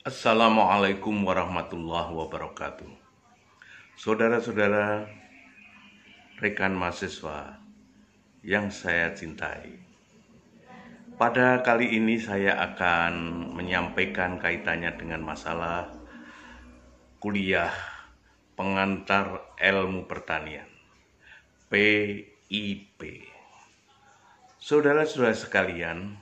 Assalamualaikum warahmatullahi wabarakatuh. Saudara-saudara, rekan mahasiswa yang saya cintai. Pada kali ini saya akan menyampaikan kaitannya dengan masalah kuliah pengantar ilmu pertanian, PIP. Saudara-saudara sekalian,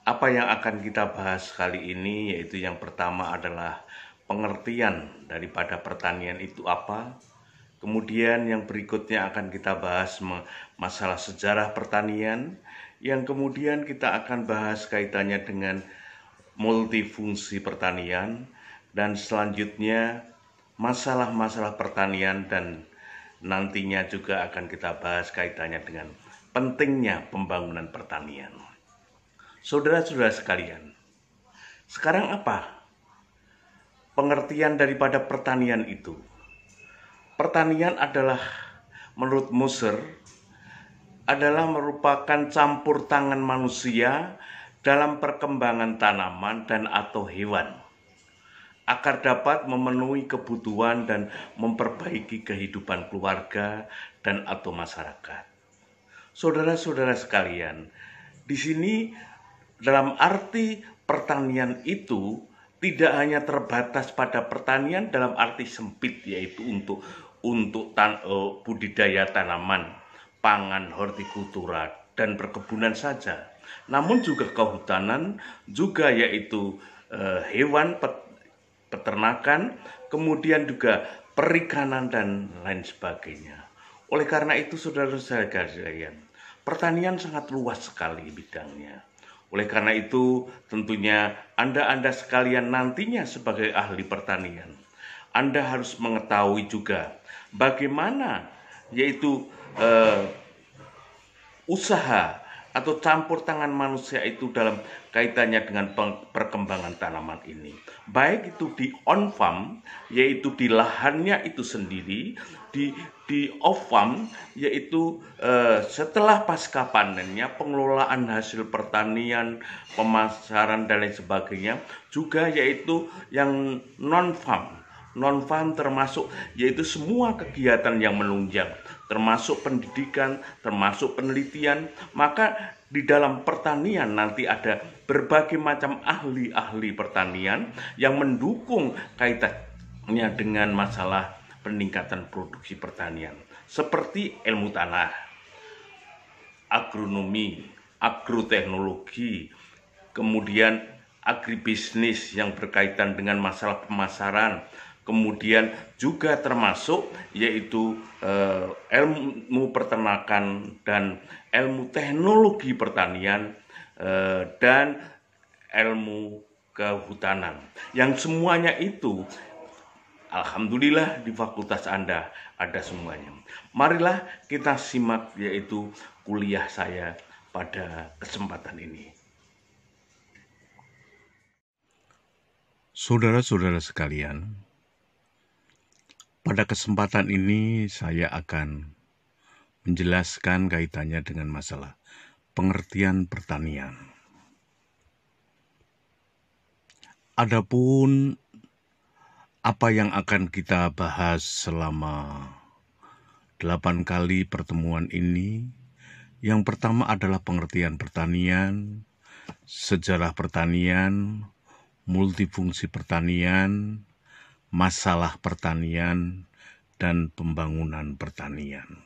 apa yang akan kita bahas kali ini yaitu yang pertama adalah pengertian daripada pertanian itu apa. Kemudian yang berikutnya akan kita bahas masalah sejarah pertanian. Yang kemudian kita akan bahas kaitannya dengan multifungsi pertanian. Dan selanjutnya masalah-masalah pertanian dan nantinya juga akan kita bahas kaitannya dengan pentingnya pembangunan pertanian. Saudara-saudara sekalian, sekarang apa pengertian daripada pertanian itu? Pertanian adalah, menurut Moser, adalah merupakan campur tangan manusia dalam perkembangan tanaman dan atau hewan, agar dapat memenuhi kebutuhan dan memperbaiki kehidupan keluarga dan atau masyarakat. Saudara-saudara sekalian, di sini dalam arti pertanian itu tidak hanya terbatas pada pertanian dalam arti sempit, yaitu untuk budidaya tanaman, pangan, hortikultura, dan perkebunan saja. Namun juga kehutanan, juga yaitu hewan, peternakan, kemudian juga perikanan dan lain sebagainya. Oleh karena itu, saudara-saudara sekalian, pertanian sangat luas sekali bidangnya. Oleh karena itu, tentunya Anda sekalian nantinya sebagai ahli pertanian, Anda harus mengetahui juga bagaimana yaitu usaha atau campur tangan manusia itu dalam kaitannya dengan perkembangan tanaman ini. Baik itu di on farm, yaitu di lahannya itu sendiri, di off farm, yaitu setelah pasca panennya, pengelolaan hasil pertanian, pemasaran dan lain sebagainya, juga yaitu yang non farm. Non farm termasuk yaitu semua kegiatan yang menunjang, termasuk pendidikan, termasuk penelitian. Maka di dalam pertanian nanti ada berbagai macam ahli-ahli pertanian yang mendukung kaitannya dengan masalah peningkatan produksi pertanian, seperti ilmu tanah, agronomi, agroteknologi, kemudian agribisnis yang berkaitan dengan masalah pemasaran, kemudian juga termasuk yaitu ilmu peternakan dan ilmu teknologi pertanian dan ilmu kehutanan. Yang semuanya itu alhamdulillah di fakultas Anda ada semuanya. Marilah kita simak yaitu kuliah saya pada kesempatan ini. Saudara-saudara sekalian, pada kesempatan ini saya akan menjelaskan kaitannya dengan masalah pengertian pertanian. Adapun apa yang akan kita bahas selama 8 kali pertemuan ini, yang pertama adalah pengertian pertanian, sejarah pertanian, multifungsi pertanian, masalah pertanian, dan pembangunan pertanian.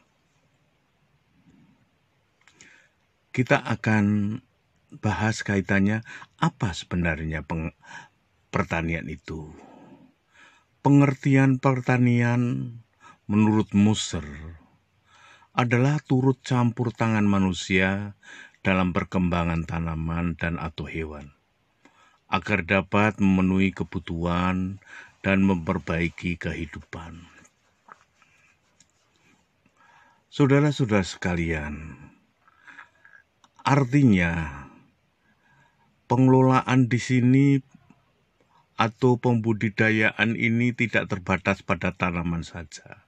Kita akan bahas kaitannya apa sebenarnya pertanian itu. Pengertian pertanian menurut Moser adalah turut campur tangan manusia dalam perkembangan tanaman dan atau hewan, agar dapat memenuhi kebutuhan dan memperbaiki kehidupan. Saudara-saudara sekalian, artinya pengelolaan di sini atau pembudidayaan ini tidak terbatas pada tanaman saja,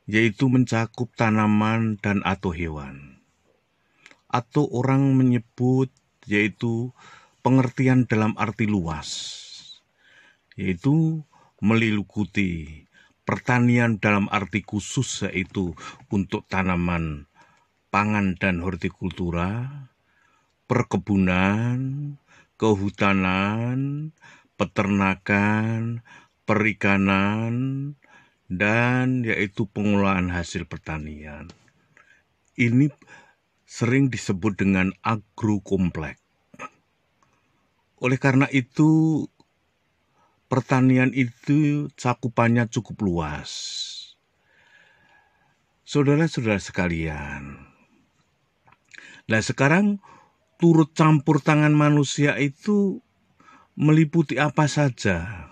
yaitu mencakup tanaman dan atau hewan. Atau orang menyebut yaitu pengertian dalam arti luas. yaitu meliputi pertanian dalam arti khusus, yaitu untuk tanaman pangan dan hortikultura, perkebunan, kehutanan, peternakan, perikanan, dan yaitu pengolahan hasil pertanian. Ini sering disebut dengan agrokompleks. Oleh karena itu, pertanian itu cakupannya cukup luas. Saudara-saudara sekalian, nah sekarang turut campur tangan manusia itu meliputi apa saja?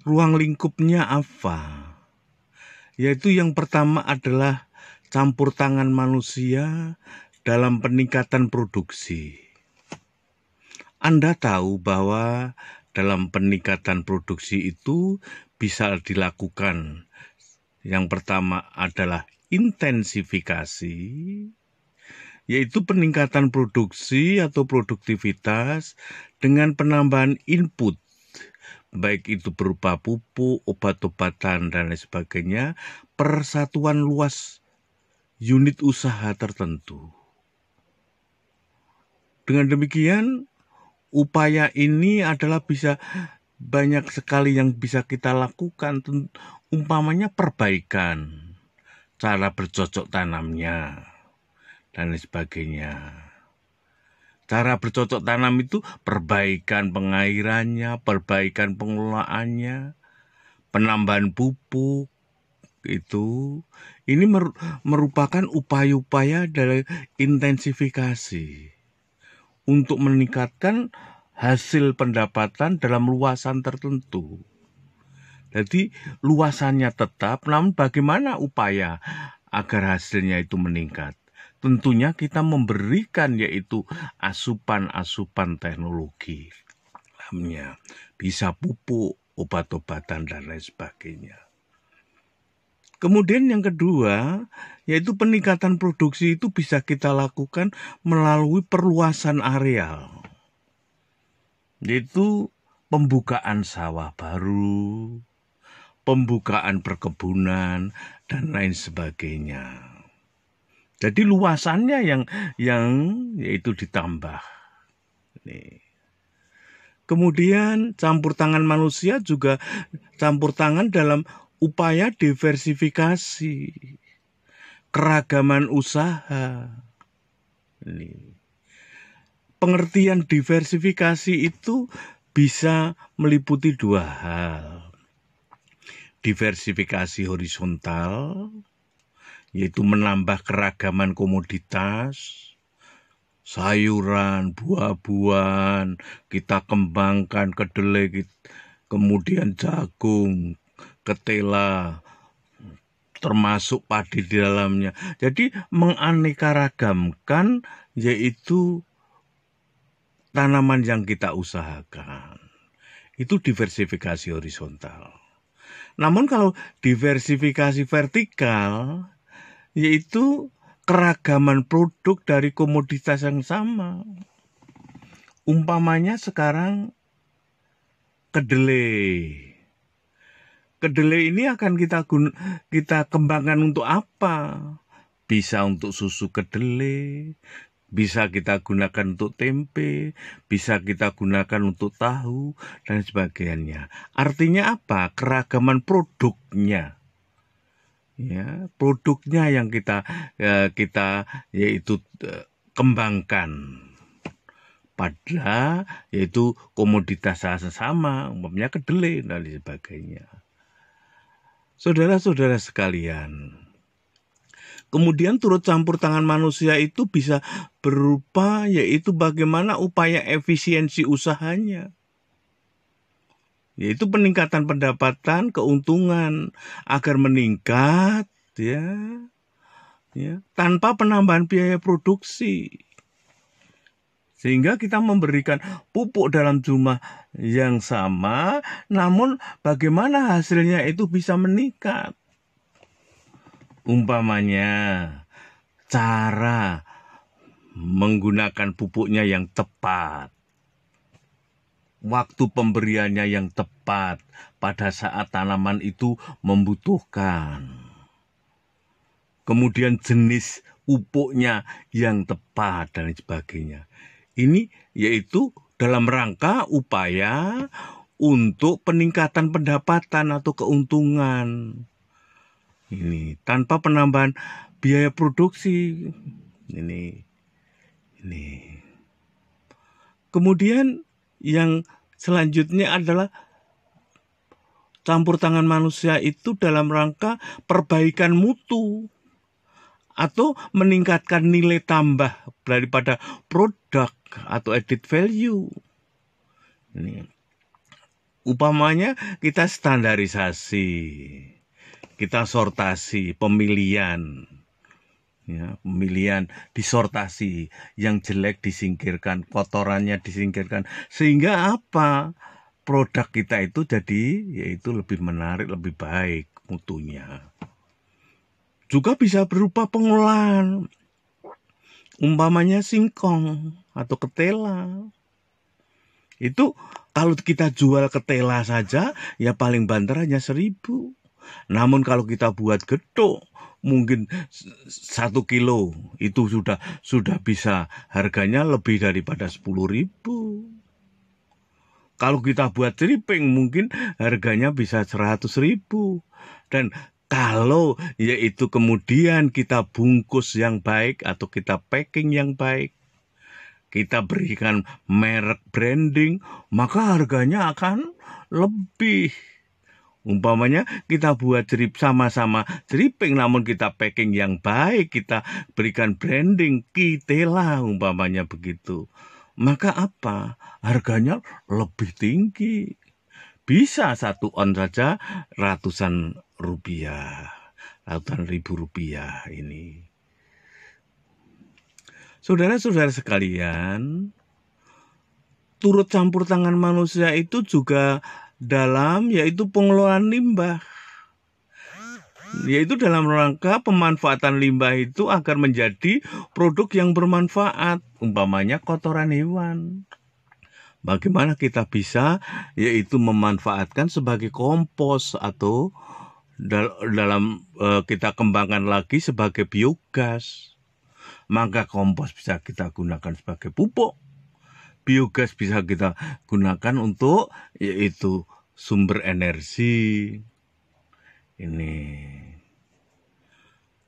Ruang lingkupnya apa? Yaitu yang pertama adalah campur tangan manusia dalam peningkatan produksi. Anda tahu bahwa dalam peningkatan produksi itu bisa dilakukan. Yang pertama adalah intensifikasi, yaitu peningkatan produksi atau produktivitas dengan penambahan input, baik itu berupa pupuk, obat-obatan, dan lain sebagainya, per satuan luas unit usaha tertentu. Dengan demikian, upaya ini adalah bisa banyak sekali yang bisa kita lakukan, umpamanya perbaikan cara bercocok tanamnya dan lain sebagainya. Cara bercocok tanam itu perbaikan pengairannya, perbaikan pengelolaannya, penambahan pupuk itu. Ini merupakan upaya-upaya dari intensifikasi untuk meningkatkan hasil pendapatan dalam luasan tertentu. Jadi luasannya tetap, namun bagaimana upaya agar hasilnya itu meningkat? Tentunya kita memberikan yaitu asupan-asupan teknologi. Dalamnya bisa pupuk, obat-obatan, dan lain sebagainya. Kemudian yang kedua, yaitu peningkatan produksi itu bisa kita lakukan melalui perluasan areal. Yaitu pembukaan sawah baru, pembukaan perkebunan, dan lain sebagainya. Jadi luasannya yang yaitu ditambah. Nih. Kemudian campur tangan manusia juga campur tangan dalam upaya diversifikasi, keragaman usaha. Ini. Pengertian diversifikasi itu bisa meliputi dua hal. Diversifikasi horizontal, yaitu menambah keragaman komoditas, sayuran, buah-buahan, kita kembangkan kedelai, kemudian jagung, ketela, termasuk padi di dalamnya. Jadi menganeka-ragamkan yaitu tanaman yang kita usahakan. Itu diversifikasi horizontal. Namun kalau diversifikasi vertikal, yaitu keragaman produk dari komoditas yang sama. Umpamanya sekarang kedelai. Kedelai ini akan kita kembangkan untuk apa? Bisa untuk susu kedelai, bisa kita gunakan untuk tempe, bisa kita gunakan untuk tahu, dan sebagainya. Artinya apa? Keragaman produknya. Ya, produknya yang kita yaitu kembangkan pada yaitu komoditas sama, umpamanya kedelai dan sebagainya. Saudara-saudara sekalian, kemudian turut campur tangan manusia itu bisa berupa yaitu bagaimana upaya efisiensi usahanya, yaitu peningkatan pendapatan, keuntungan agar meningkat ya tanpa penambahan biaya produksi. Sehingga kita memberikan pupuk dalam jumlah yang sama, namun bagaimana hasilnya itu bisa meningkat. Umpamanya cara menggunakan pupuknya yang tepat. waktu pemberiannya yang tepat pada saat tanaman itu membutuhkan. Kemudian jenis pupuknya yang tepat dan sebagainya. Ini yaitu dalam rangka upaya untuk peningkatan pendapatan atau keuntungan. Ini tanpa penambahan biaya produksi. Ini. Kemudian yang selanjutnya adalah campur tangan manusia itu dalam rangka perbaikan mutu atau meningkatkan nilai tambah daripada produk atau added value. Ini. Umpamanya kita standarisasi, kita sortasi, pemilihan, disortasi, yang jelek disingkirkan, kotorannya disingkirkan, sehingga apa? Produk kita itu jadi yaitu lebih menarik, lebih baik mutunya. Juga bisa berupa pengolahan, umpamanya singkong atau ketela. Itu kalau kita jual ketela saja ya paling banter hanya 1.000. Namun kalau kita buat gethuk mungkin 1 kilo itu sudah bisa harganya lebih daripada 10.000. Kalau kita buat ceriping mungkin harganya bisa 100.000. Dan kalau yaitu kemudian kita bungkus yang baik atau kita packing yang baik, kita berikan merek branding, maka harganya akan lebih. Umpamanya kita buat sama-sama ceriping, namun kita packing yang baik, kita berikan branding Kitela umpamanya begitu. Maka apa? Harganya lebih tinggi. Bisa 1 on saja ratusan ribu rupiah ini. Saudara-saudara sekalian, turut campur tangan manusia itu juga dalam yaitu pengelolaan limbah. Yaitu dalam rangka pemanfaatan limbah itu agar menjadi produk yang bermanfaat, umpamanya kotoran hewan. Bagaimana kita bisa yaitu memanfaatkan sebagai kompos atau dalam kita kembangkan lagi sebagai biogas. Maka kompos bisa kita gunakan sebagai pupuk. Biogas bisa kita gunakan untuk yaitu sumber energi. Ini.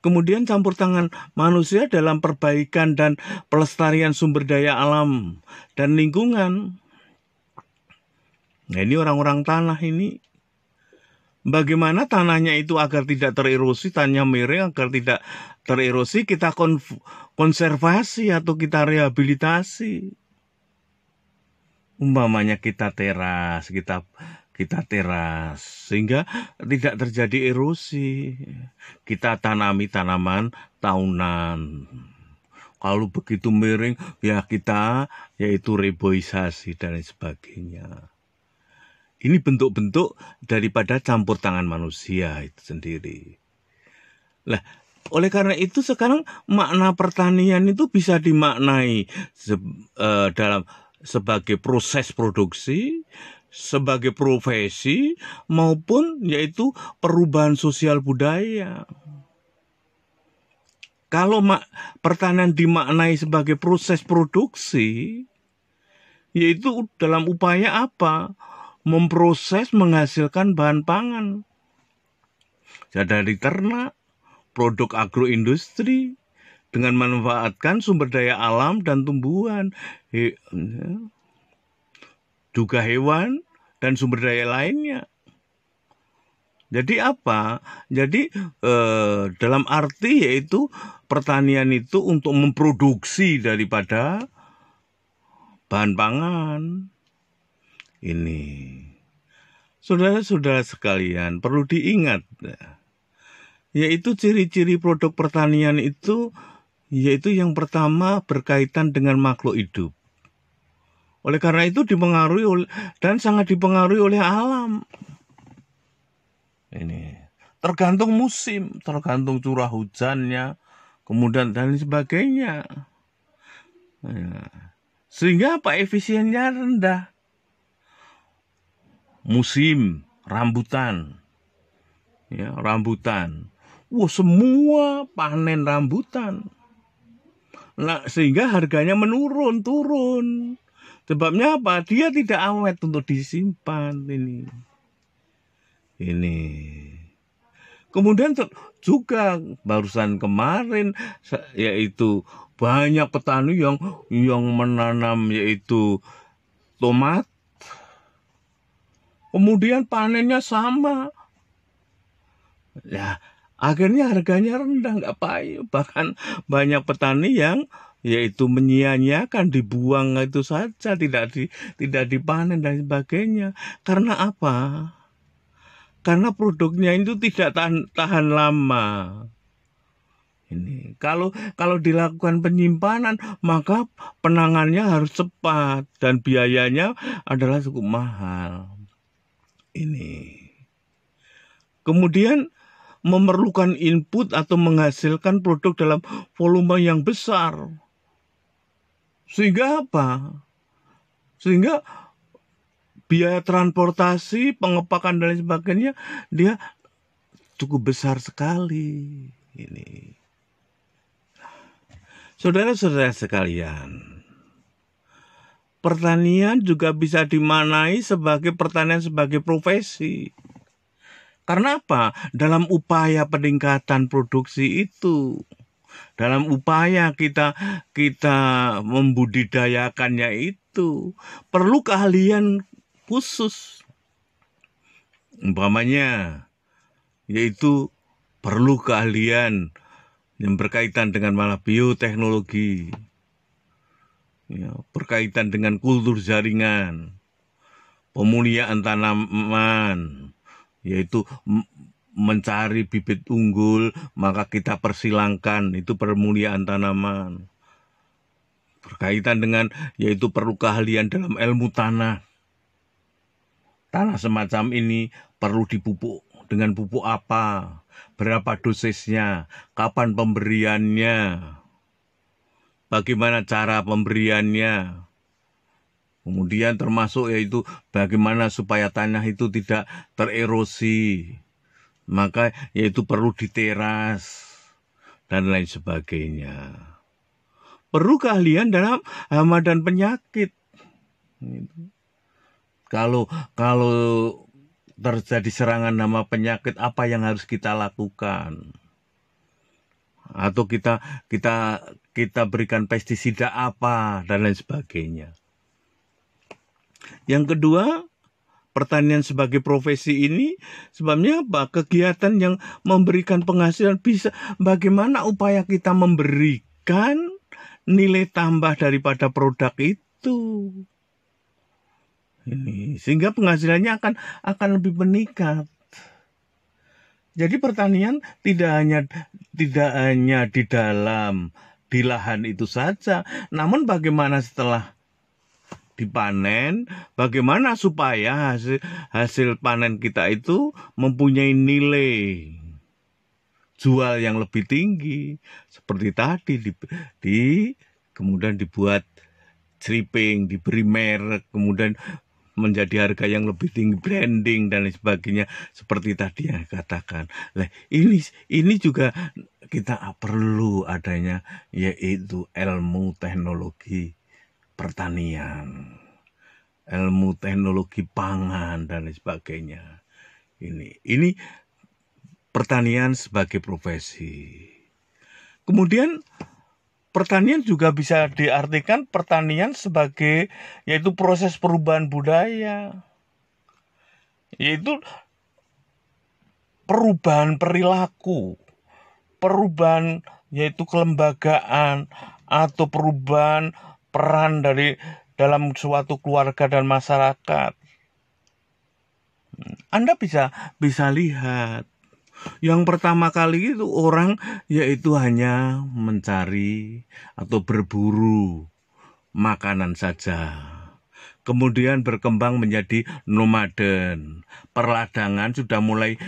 Kemudian campur tangan manusia dalam perbaikan dan pelestarian sumber daya alam dan lingkungan. Nah, ini orang-orang tanah ini. Bagaimana tanahnya itu agar tidak tererosi, tanahnya miring agar tidak tererosi, kita konservasi atau kita rehabilitasi. Umpamanya kita teras, kita teras sehingga tidak terjadi erosi. Kita tanami tanaman tahunan. Kalau begitu miring ya kita yaitu reboisasi dan sebagainya. Ini bentuk-bentuk daripada campur tangan manusia itu sendiri. Lah, oleh karena itu sekarang makna pertanian itu bisa dimaknai dalam sebagai proses produksi, sebagai profesi, maupun yaitu perubahan sosial budaya. Kalau pertanian dimaknai sebagai proses produksi, yaitu dalam upaya apa? Memproses menghasilkan bahan pangan. Dari ternak, produk agroindustri, dengan memanfaatkan sumber daya alam dan tumbuhan, juga hewan dan sumber daya lainnya. Jadi apa? Jadi dalam arti yaitu pertanian itu untuk memproduksi daripada bahan pangan. Ini. Saudara-saudara sekalian, perlu diingat, yaitu ciri-ciri produk pertanian itu, yaitu yang pertama berkaitan dengan makhluk hidup. Oleh karena itu dipengaruhi dan sangat dipengaruhi oleh alam. Ini tergantung musim, tergantung curah hujannya, kemudian dan sebagainya. Sehingga apa? Efisiennya rendah. musim rambutan, ya, rambutan. Wah, semua panen rambutan. Nah, sehingga harganya turun. Sebabnya apa? Dia tidak awet untuk disimpan ini. Kemudian juga barusan kemarin yaitu banyak petani yang menanam yaitu tomat. Kemudian panennya sama. Ya, akhirnya harganya rendah, nggak payu. Bahkan banyak petani yang yaitu menyia-nyiakan, dibuang itu saja, tidak dipanen dan sebagainya. Karena apa? Karena produknya itu tidak tahan lama. Ini kalau dilakukan penyimpanan, maka penanganannya harus cepat dan biayanya adalah cukup mahal. Kemudian memerlukan input atau menghasilkan produk dalam volume yang besar. Sehingga apa? Sehingga biaya transportasi, pengepakan dan sebagainya dia cukup besar sekali. Saudara-saudara sekalian, pertanian juga bisa dimaknai sebagai pertanian sebagai profesi. Karena apa? Dalam upaya peningkatan produksi itu, dalam upaya kita membudidayakannya itu, perlu keahlian khusus. Umpamanya, yaitu perlu keahlian yang berkaitan dengan malah bioteknologi, ya, berkaitan dengan kultur jaringan, pemuliaan tanaman, yaitu mencari bibit unggul, maka kita persilangkan, itu pemuliaan tanaman. Berkaitan dengan yaitu perlu keahlian dalam ilmu tanah. Tanah semacam ini perlu dipupuk dengan pupuk apa, berapa dosisnya, kapan pemberiannya, bagaimana cara pemberiannya. Kemudian termasuk yaitu bagaimana supaya tanah itu tidak tererosi. Maka yaitu perlu diteras dan lain sebagainya. Perlu keahlian dalam hama dan penyakit. Kalau terjadi serangan hama penyakit, apa yang harus kita lakukan? Atau kita berikan pestisida apa dan lain sebagainya. Yang kedua, pertanian sebagai profesi ini sebabnya apa? Kegiatan yang memberikan penghasilan bisa bagaimana upaya kita memberikan nilai tambah daripada produk itu. Sehingga penghasilannya akan lebih meningkat. Jadi pertanian tidak hanya di lahan itu saja, namun bagaimana setelah dipanen, bagaimana supaya hasil panen kita itu mempunyai nilai jual yang lebih tinggi. Seperti tadi kemudian dibuat stripping, diberi merek, kemudian menjadi harga yang lebih tinggi, branding dan lain sebagainya, seperti tadi yang katakan. Nah, ini juga kita perlu adanya yaitu ilmu teknologi pertanian, ilmu teknologi pangan dan lain sebagainya. Ini pertanian sebagai profesi. Kemudian pertanian juga bisa diartikan pertanian sebagai yaitu proses perubahan budaya, yaitu perubahan perilaku, perubahan yaitu kelembagaan atau perubahan peran dalam suatu keluarga dan masyarakat. Anda bisa lihat, yang pertama kali itu orang yaitu hanya mencari atau berburu makanan saja. Kemudian berkembang menjadi nomaden. Perladangan sudah mulai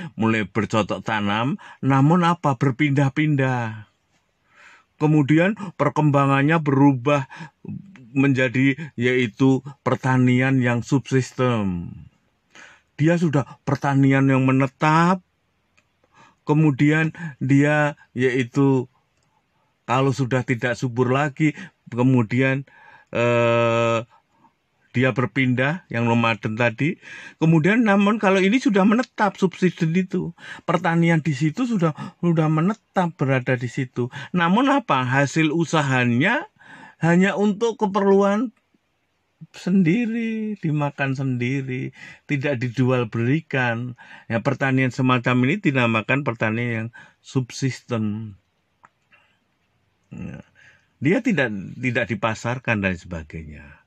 bercocok tanam, namun apa? Berpindah-pindah. Kemudian perkembangannya berubah menjadi yaitu pertanian yang subsistem. dia sudah pertanian yang menetap, kemudian dia yaitu kalau sudah tidak subur lagi, kemudian dia berpindah yang nomaden tadi. Kemudian namun kalau ini sudah menetap subsisten itu, pertanian di situ sudah menetap berada di situ. Namun apa? Hasil usahanya hanya untuk keperluan sendiri, dimakan sendiri, tidak dijual belikan. Ya, pertanian semacam ini dinamakan pertanian yang subsisten. Ya. Dia tidak dipasarkan dan sebagainya.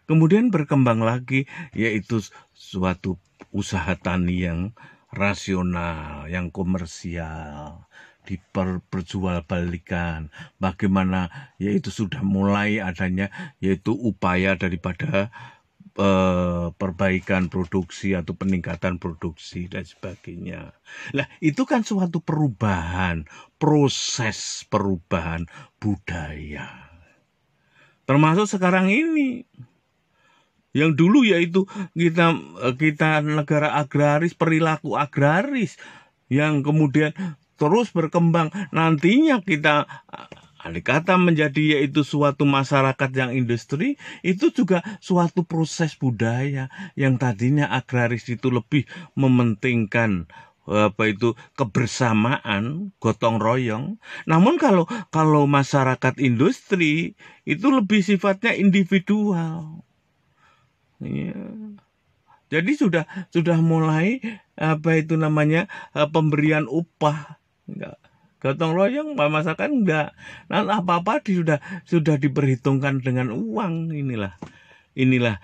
Kemudian berkembang lagi yaitu suatu usaha tani yang rasional, yang komersial, diperjualbalikan. Bagaimana yaitu sudah mulai adanya yaitu upaya daripada perbaikan produksi atau peningkatan produksi dan sebagainya. Nah, itu kan suatu perubahan, proses perubahan budaya. Termasuk sekarang ini. Yang dulu yaitu kita negara agraris, perilaku agraris yang kemudian terus berkembang. Nantinya kita andai kata menjadi yaitu suatu masyarakat yang industri, itu juga suatu proses budaya yang tadinya agraris itu lebih mementingkan kebersamaan, gotong royong. Namun kalau masyarakat industri itu lebih sifatnya individual. Ya. Jadi sudah mulai pemberian upah, enggak gotong royong, masakan enggak. Nah, apa-apa sudah diperhitungkan dengan uang. Inilah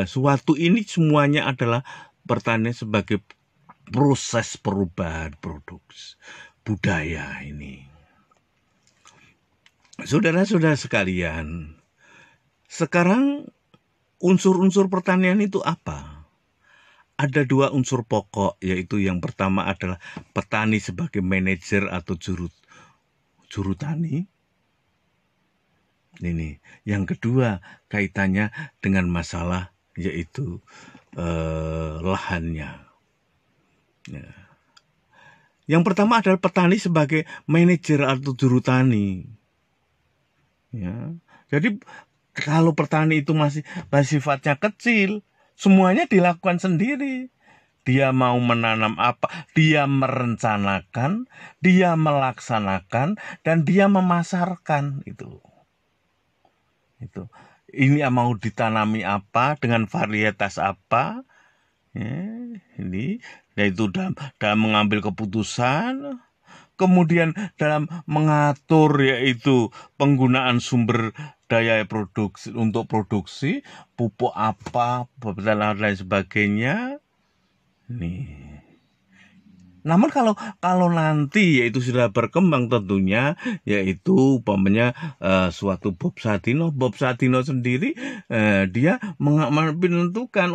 suatu ini semuanya adalah pertanian sebagai proses perubahan produksi budaya ini. Saudara-saudara sekalian, sekarang unsur-unsur pertanian itu apa? Ada dua unsur pokok, yaitu yang pertama adalah petani sebagai manajer atau juru tani. Ini. Yang kedua kaitannya dengan masalah yaitu lahannya. Ya. Yang pertama adalah petani sebagai manajer atau juru tani. Ya. Jadi kalau petani itu masih sifatnya kecil, semuanya dilakukan sendiri. Dia mau menanam apa, dia merencanakan, dia melaksanakan, dan dia memasarkan itu. Ini mau ditanami apa, dengan varietas apa, ini yaitu dalam mengambil keputusan. Kemudian dalam mengatur yaitu penggunaan sumber daya produksi untuk produksi, pupuk apa, dan lain sebagainya. Namun kalau nanti yaitu sudah berkembang tentunya yaitu umpamanya suatu Bob Sadino sendiri dia menentukan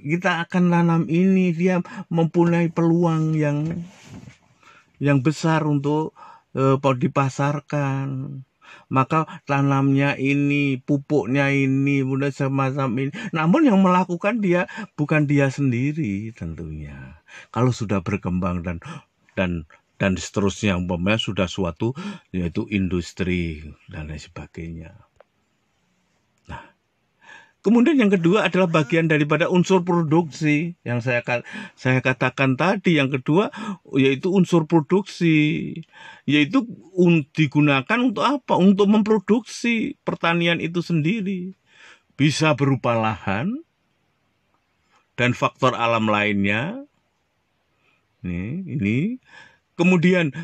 kita akan tanam ini, dia mempunyai peluang yang besar untuk dipasarkan. Maka tanamnya ini, pupuknya ini, mudah semacam ini. Namun yang melakukan dia bukan dia sendiri tentunya. Kalau sudah berkembang dan seterusnya, umpamanya sudah suatu yaitu industri dan lain sebagainya. Kemudian yang kedua adalah bagian daripada unsur produksi yang saya katakan tadi. Yang kedua yaitu unsur produksi, yaitu digunakan untuk apa? Untuk memproduksi pertanian itu sendiri. Bisa berupa lahan dan faktor alam lainnya. Ini. Kemudian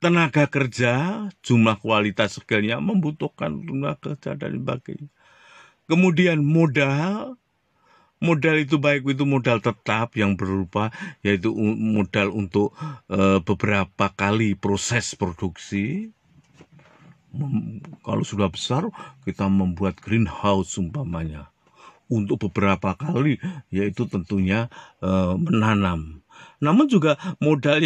tenaga kerja, jumlah kualitas skillnya membutuhkan tenaga kerja dan sebagainya. Kemudian modal itu baik itu modal tetap yang berupa yaitu modal untuk beberapa kali proses produksi. Kalau sudah besar kita membuat greenhouse umpamanya untuk beberapa kali, yaitu tentunya menanam. Namun juga modal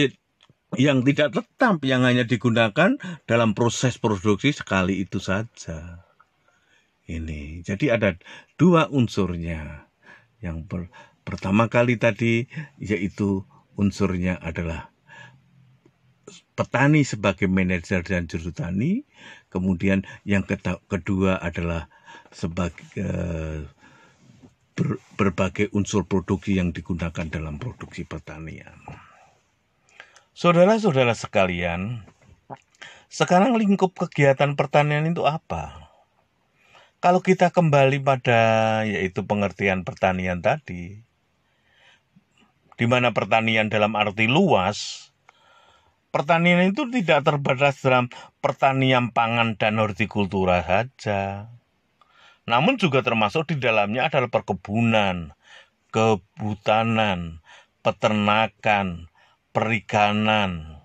yang tidak tetap yang hanya digunakan dalam proses produksi sekali itu saja. Ini. Jadi ada dua unsurnya. Yang pertama kali tadi yaitu unsurnya adalah petani sebagai manajer dan juru tani. Kemudian yang kedua adalah sebagai berbagai unsur produksi yang digunakan dalam produksi pertanian. Saudara-saudara sekalian, sekarang lingkup kegiatan pertanian itu apa? Kalau kita kembali pada yaitu pengertian pertanian tadi, di mana pertanian dalam arti luas, pertanian itu tidak terbatas dalam pertanian pangan dan hortikultura saja. Namun juga termasuk di dalamnya adalah perkebunan, kehutanan, peternakan, perikanan,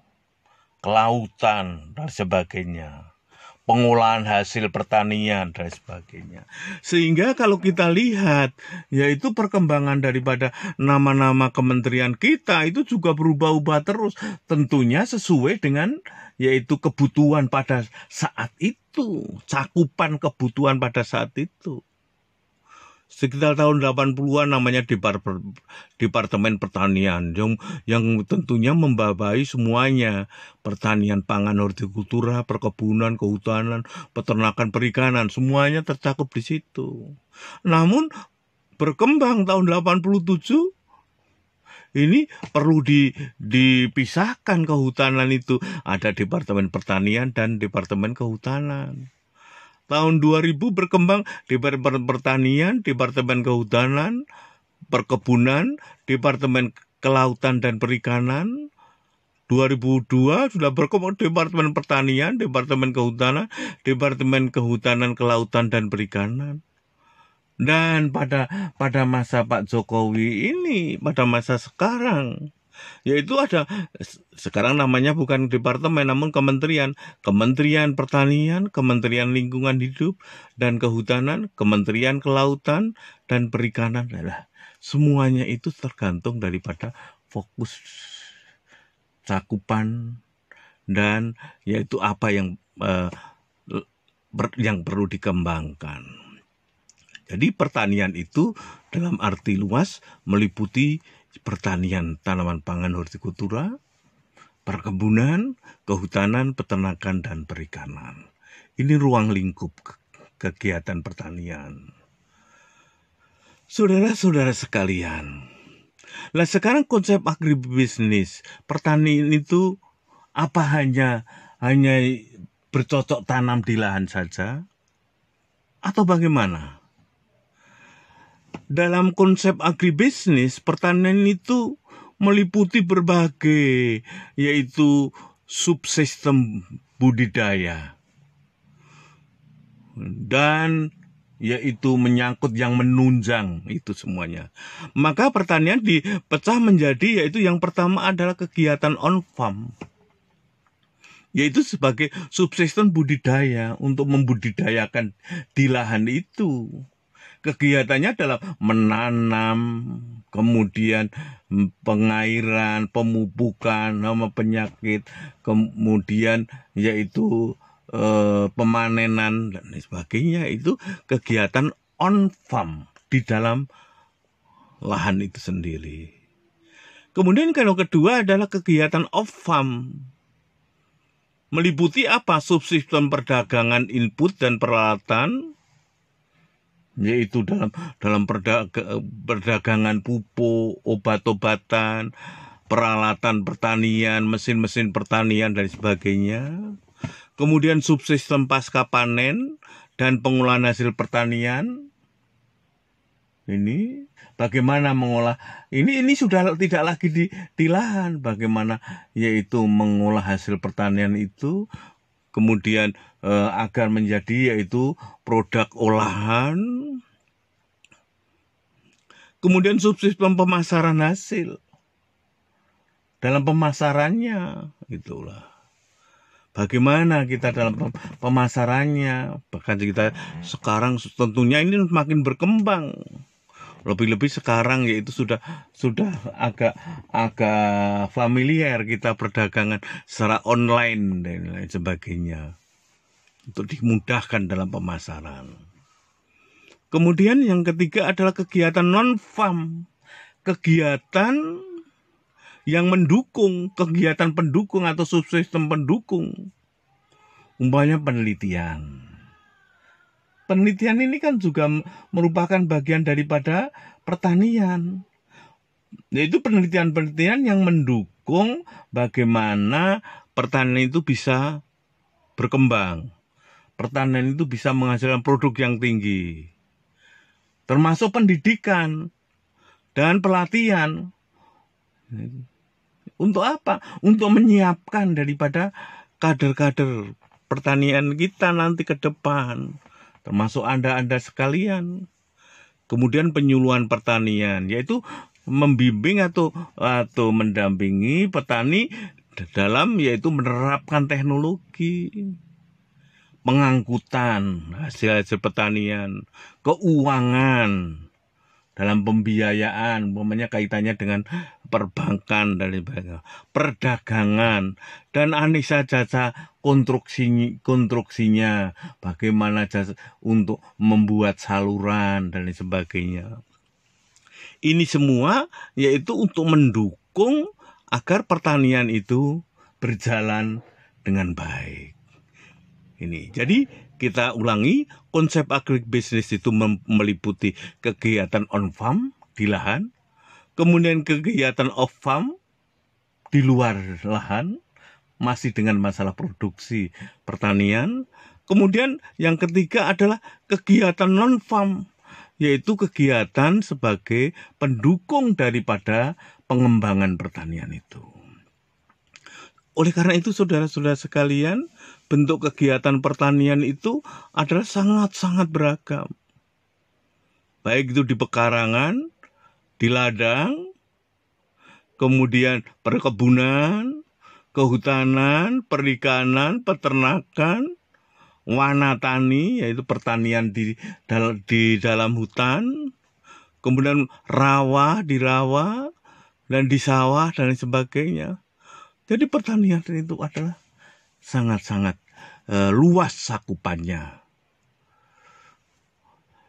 kelautan, dan sebagainya. Pengolahan hasil pertanian, dan sebagainya. Sehingga kalau kita lihat, yaitu perkembangan daripada nama-nama kementerian kita itu juga berubah-ubah terus. Tentunya sesuai dengan yaitu kebutuhan pada saat itu, cakupan kebutuhan pada saat itu. Sekitar tahun 80-an namanya Departemen Pertanian yang tentunya membawahi semuanya, pertanian, pangan, hortikultura, perkebunan, kehutanan, peternakan, perikanan, semuanya tercakup di situ. Namun berkembang tahun 87 ini perlu dipisahkan kehutanan itu. Ada Departemen Pertanian dan Departemen Kehutanan. Tahun 2000 berkembang Departemen Pertanian, Departemen Kehutanan, Perkebunan, Departemen Kelautan dan Perikanan. 2002 sudah berkembang Departemen Pertanian, Departemen Kehutanan, Departemen Kehutanan, Kelautan dan Perikanan. Dan pada masa Pak Jokowi ini, pada masa sekarang, yaitu ada sekarang namanya bukan departemen namun kementerian Pertanian, Kementerian Lingkungan Hidup dan Kehutanan, Kementerian Kelautan dan Perikanan. Semuanya itu tergantung daripada fokus cakupan dan yaitu apa yang perlu dikembangkan. Jadi pertanian itu dalam arti luas meliputi pertanian, tanaman pangan, hortikultura, perkebunan, kehutanan, peternakan, dan perikanan. Ini ruang lingkup kegiatan pertanian. Saudara-saudara sekalian, lah sekarang konsep agribisnis, pertanian itu apa hanya bercocok tanam di lahan saja? Atau bagaimana? Dalam konsep agribisnis, pertanian itu meliputi berbagai, yaitu subsistem budidaya. Dan yaitu menyangkut yang menunjang itu semuanya. Maka pertanian dipecah menjadi, yaitu yang pertama adalah kegiatan on-farm. Yaitu sebagai subsistem budidaya untuk membudidayakan di lahan itu. Kegiatannya adalah menanam, kemudian pengairan, pemupukan, hama penyakit, kemudian yaitu pemanenan dan sebagainya. Itu kegiatan on farm di dalam lahan itu sendiri. Kemudian kalau kedua adalah kegiatan off farm. Meliputi apa? Subsistem perdagangan input dan peralatan, yaitu dalam perdagangan pupuk, obat-obatan, peralatan pertanian, mesin-mesin pertanian dan sebagainya. Kemudian subsistem pasca panen dan pengolahan hasil pertanian. Ini bagaimana mengolah ini sudah tidak lagi di lahan, bagaimana yaitu mengolah hasil pertanian itu kemudian agar menjadi yaitu produk olahan. Kemudian subsistem pemasaran hasil. Dalam pemasarannya itulah. Bagaimana kita dalam pemasarannya? Bahkan kita sekarang tentunya ini makin berkembang. Lebih-lebih sekarang yaitu sudah agak familiar kita perdagangan secara online dan lain sebagainya untuk dimudahkan dalam pemasaran. Kemudian yang ketiga adalah kegiatan non-farm, kegiatan yang mendukung, kegiatan pendukung atau subsistem pendukung. Umpamanya penelitian. Penelitian ini kan juga merupakan bagian daripada pertanian. Yaitu penelitian-penelitian yang mendukung bagaimana pertanian itu bisa berkembang. Pertanian itu bisa menghasilkan produk yang tinggi. Termasuk pendidikan dan pelatihan. Untuk apa? Untuk menyiapkan daripada kader-kader pertanian kita nanti ke depan. Termasuk Anda sekalian. Kemudian penyuluhan pertanian, yaitu membimbing atau mendampingi petani dalam yaitu menerapkan teknologi, pengangkutan hasil pertanian, keuangan dalam pembiayaan, umpamanya kaitannya dengan perbankan dan sebagainya, perdagangan, dan aneka jasa konstruksinya, bagaimana jasa untuk membuat saluran dan sebagainya. Ini semua yaitu untuk mendukung agar pertanian itu berjalan dengan baik. Ini, jadi kita ulangi, konsep agribisnis itu meliputi kegiatan on-farm di lahan, kemudian kegiatan off-farm di luar lahan, masih dengan masalah produksi pertanian. Kemudian yang ketiga adalah kegiatan non-farm, yaitu kegiatan sebagai pendukung daripada pengembangan pertanian itu. Oleh karena itu, saudara-saudara sekalian, bentuk kegiatan pertanian itu adalah sangat-sangat beragam. Baik itu di pekarangan, di ladang, kemudian perkebunan, kehutanan, perikanan, peternakan, wanatani, yaitu pertanian di dalam hutan, kemudian di rawa, dan di sawah, dan sebagainya. Jadi pertanian itu adalah sangat-sangat luas cakupannya.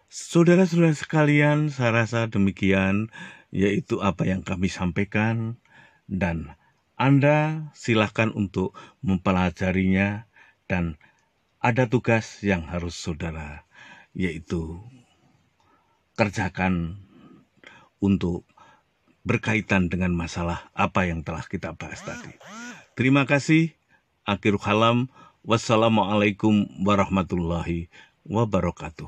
Saudara-saudara sekalian, saya rasa demikian, yaitu apa yang kami sampaikan, dan Anda silakan untuk mempelajarinya, dan ada tugas yang harus saudara, yaitu kerjakan untuk berkaitan dengan masalah apa yang telah kita bahas tadi. Terima kasih. Akhirul kalam. Wassalamualaikum warahmatullahi wabarakatuh.